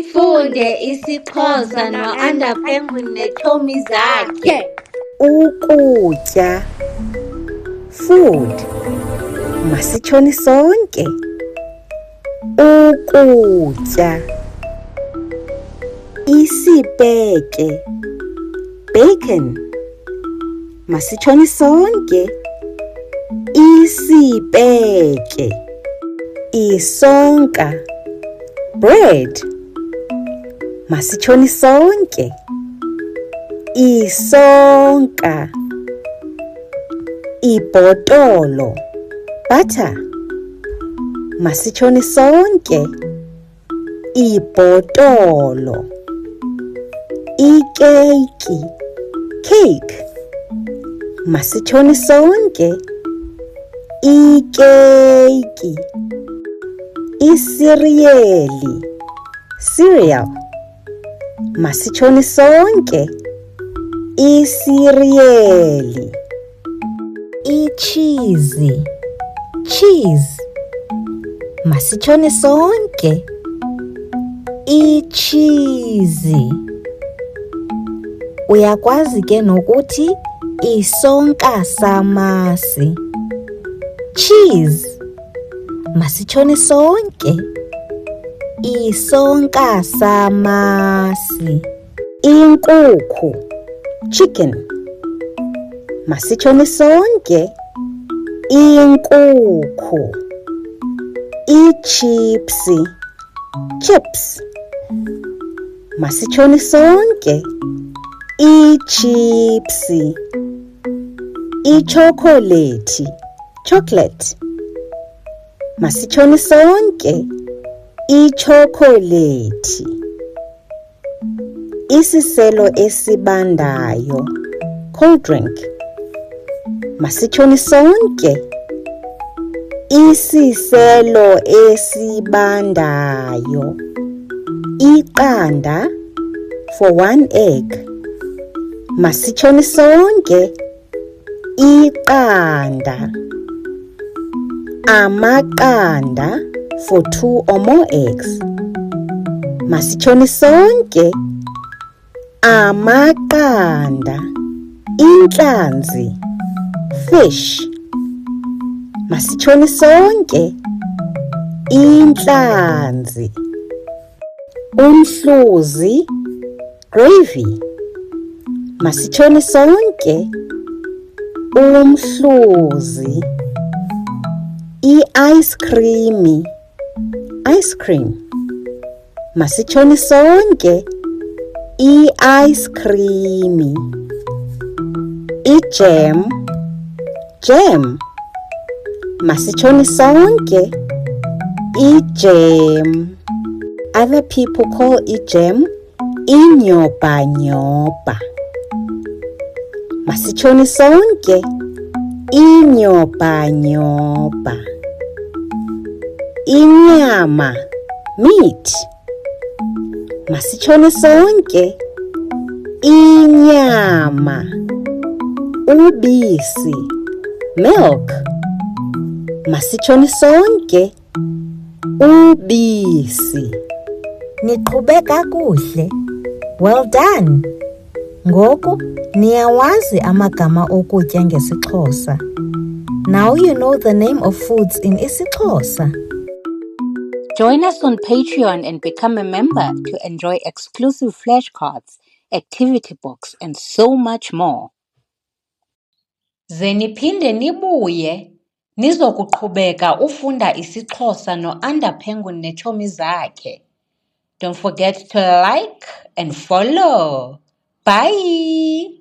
Funde isiXhosa no-Underpenguin neetshomi zakhe. Ukutya, food. Masitshoni sonke. Ukutya. Isipeke, bacon. Masitshoni sonke. Isipeke. Isonka, bread. Masitshoni sonke. Isonka. Ibhotolo, butter. Masitshoni sonke. Ibhotolo. Ikeyiki, cake. Masitshoni sonke. Ikeyiki. Isiriyeli, cereal. Masitshoni sonke. Isiriyeli. Ichizi, cheese. Masitshoni sonke. Ichizi. Uyakwazi ke nokuthi isonka samasi, cheese. Masitshoni sonke. Isonka samasi. Inkukhu, chicken. Masitshoni sonke. Inkukhu. Ichipsi, chips. Masitshoni sonke. Ichipsi. Ichokoleti, chocolate. Masitshoni sonke. Ichokoleti. Isiselo esibandayo, cold drink. Masitshoni sonke. Isiselo esibandayo. Iqanda, for 1 egg. Masitshoni sonke. Iqanda. Amaqanda, for 2 or more eggs. Masitshoni sonke. Amaqanda. Intlanzi, fish. Masitshoni sonke. Intlanzi. Umhluzi, gravy. Masitshoni sonke. Umhluzi. I-ice cream, ice cream. Masitshoni sonke. I-ice cream. I-jam, jam. Masitshoni sonke. I-jam. Other people call i-jam inyoba-nyoba. Masitshoni sonke. Inyoba-nyoba. Inyama, meat. Masitshoni sonke. Inyama. Ubisi, milk. Masitshoni sonke. Ubisi. Niqhube kakuhle. Well done. Ngoku niyawazi amagama okutya ngesiXhosa. Now you know the name of foods in isiXhosa. Join us on Patreon and become a member to enjoy exclusive flashcards, activity books, and so much more. Ze niphinde nibuye nizokuqhubeka ufunda isiXhosa no-Underpenguin neetshomi zakhe. Don't forget to like and follow. Bye!